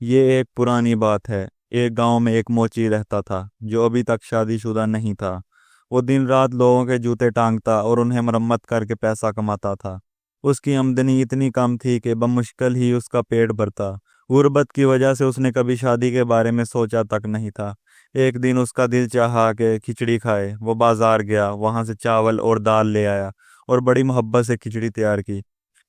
یہ ایک پرانی بات ہے۔ ایک گاؤں میں ایک موچی رہتا تھا جو ابھی تک شادی شدہ نہیں تھا۔ وہ دن رات لوگوں کے جوتے ٹانگتا اور انہیں مرمت کر کے پیسہ کماتا تھا۔ اس کی آمدنی اتنی کم تھی کہ بمشکل ہی اس کا پیٹ بھرتا۔ غربت کی وجہ سے اس نے کبھی شادی کے بارے میں سوچا تک نہیں تھا۔ ایک دن اس کا دل چاہا کہ کھچڑی کھائے۔ وہ بازار گیا، وہاں سے چاول اور دال لے آیا اور بڑی محبت سے کھچڑی تیار کی۔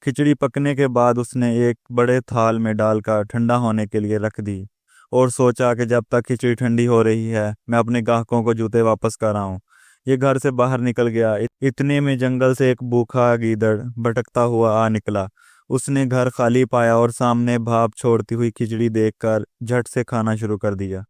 کھچڑی پکنے کے بعد اس نے ایک بڑے تھال میں ڈال کر ٹھنڈا ہونے کے لیے رکھ دی اور سوچا کہ جب تک کھچڑی ٹھنڈی ہو رہی ہے میں اپنے گاہکوں کو جوتے واپس کراؤں۔ یہ گھر سے باہر نکل گیا۔ اتنے میں جنگل سے ایک بھوکا گیدڑ بھٹکتا ہوا آ نکلا۔ اس نے گھر خالی پایا اور سامنے بھاپ چھوڑتی ہوئی کھچڑی دیکھ کر جھٹ سے کھانا شروع کر دیا۔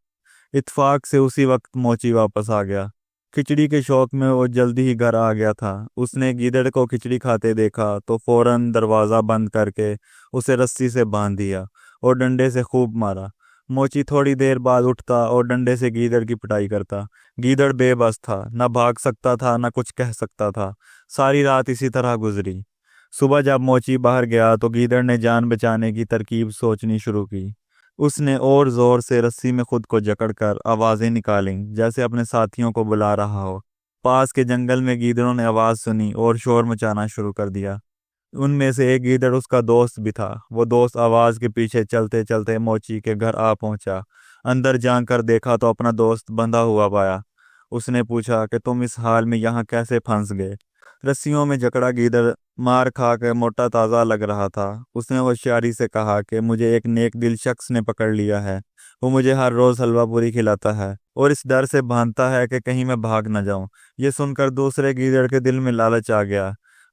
اتفاق سے اسی وقت موچی واپس آ گیا۔ کھچڑی کے شوق میں وہ جلدی ہی گھر آ گیا تھا۔ اس نے گیدڑ کو کھچڑی کھاتے دیکھا تو فوراً دروازہ بند کر کے اسے رسی سے باندھ دیا اور ڈنڈے سے خوب مارا۔ موچی تھوڑی دیر بعد اٹھتا اور ڈنڈے سے گیدڑ کی پٹائی کرتا۔ گیدڑ بے بس تھا، نہ بھاگ سکتا تھا نہ کچھ کہہ سکتا تھا۔ ساری رات اسی طرح گزری۔ صبح جب موچی باہر گیا تو گیدڑ نے جان بچانے کی ترکیب سوچنی شروع کی۔ اس نے اور زور سے رسی میں خود کو جکڑ کر آوازیں نکالیں جیسے اپنے ساتھیوں کو بلا رہا ہو۔ پاس کے جنگل میں گیدڑوں نے آواز سنی اور شور مچانا شروع کر دیا۔ ان میں سے ایک گیدڑ اس کا دوست بھی تھا۔ وہ دوست آواز کے پیچھے چلتے چلتے موچی کے گھر آ پہنچا۔ اندر جا کر دیکھا تو اپنا دوست بندھا ہوا پایا۔ اس نے پوچھا کہ تم اس حال میں یہاں کیسے پھنس گئے؟ رسیوں میں جکڑا گیدڑ مار کھا کے موٹا تازہ لگ رہا تھا۔ اس نے ہوشیاری سے کہا کہ مجھے ایک نیک دل شخص نے پکڑ لیا ہے۔ وہ مجھے ہر روز حلوہ پوری کھلاتا ہے اور اس ڈر سے باندھتا ہے کہ کہیں میں بھاگ نہ جاؤں۔ یہ سن کر دوسرے گیدڑ کے دل میں لالچ آ گیا۔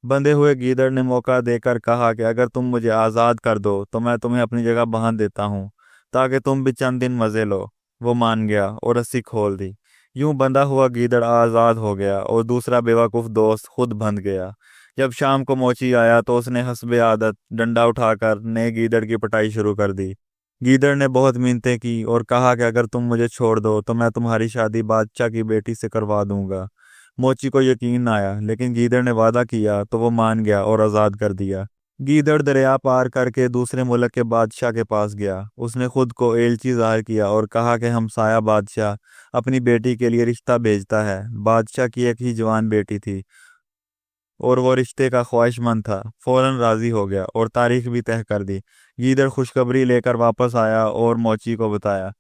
بندھے ہوئے گیدڑ نے موقع دے کر کہا کہ اگر تم مجھے آزاد کر دو تو میں تمہیں اپنی جگہ باندھ دیتا ہوں تاکہ تم بھی چند دن مزے لو۔ وہ مان گیا اور رسی کھول دی۔ یوں بندھا ہوا گیدڑ آزاد ہو گیا اور دوسرا بیوقوف دوست خود بندھ گیا۔ جب شام کو موچی آیا تو اس نے حسب عادت ڈنڈا اٹھا کر نئے گیدڑ کی پٹائی شروع کر دی۔ گیدڑ نے بہت منتیں کی اور کہا کہ اگر تم مجھے چھوڑ دو تو میں تمہاری شادی بادشاہ کی بیٹی سے کروا دوں گا۔ موچی کو یقین نہ آیا، لیکن گیدڑ نے وعدہ کیا تو وہ مان گیا اور آزاد کر دیا۔ گیدڑ دریا پار کر کے دوسرے ملک کے بادشاہ کے پاس گیا۔ اس نے خود کو ایلچی ظاہر کیا اور کہا کہ ہمسایہ بادشاہ اپنی بیٹی کے لیے رشتہ بھیجتا ہے۔ بادشاہ کی ایک ہی جوان بیٹی تھی اور وہ رشتے کا خواہش مند تھا۔ فوراً راضی ہو گیا اور تاریخ بھی طے کر دی۔ گیدڑ خوشخبری لے کر واپس آیا اور موچی کو بتایا۔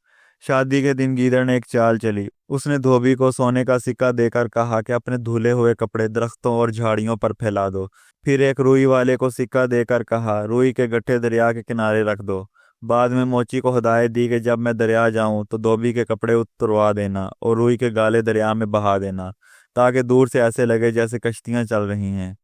شادی کے دن گیدڑ نے ایک چال چلی۔ اس نے دھوبی کو سونے کا سکہ دے کر کہا کہ اپنے دھلے ہوئے کپڑے درختوں اور جھاڑیوں پر پھیلا دو۔ پھر ایک روئی والے کو سکہ دے کر کہا روئی کے گٹھے دریا کے کنارے رکھ دو۔ بعد میں موچی کو ہدایت دی کہ جب میں دریا جاؤں تو دھوبی کے کپڑے اتروا دینا اور روئی کے گالے دریا میں بہا دینا تاکہ دور سے ایسے لگے جیسے کشتیاں چل رہی ہیں۔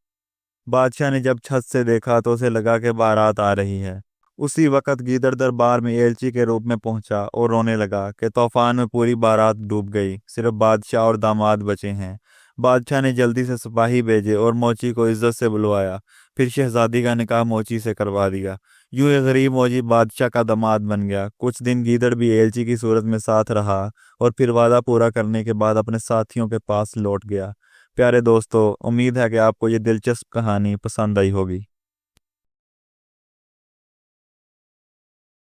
بادشاہ نے جب چھت سے دیکھا تو اسے لگا کہ بارات آ رہی ہے۔ اسی وقت گیدڑ دربار میں ایلچی کے روپ میں پہنچا اور رونے لگا کہ طوفان میں پوری بارات ڈوب گئی، صرف بادشاہ اور داماد بچے ہیں۔ بادشاہ نے جلدی سے سپاہی بھیجے اور موچی کو عزت سے بلوایا۔ پھر شہزادی کا نکاح موچی سے کروا دیا۔ یوں ایک غریب موچی بادشاہ کا داماد بن گیا۔ کچھ دن گیدڑ بھی ایلچی کی صورت میں ساتھ رہا اور پھر وعدہ پورا کرنے کے بعد اپنے ساتھیوں کے پاس لوٹ گیا۔ پیارے دوستو، امید ہے کہ آپ کو یہ دلچسپ کہانی پسند آئی ہوگی۔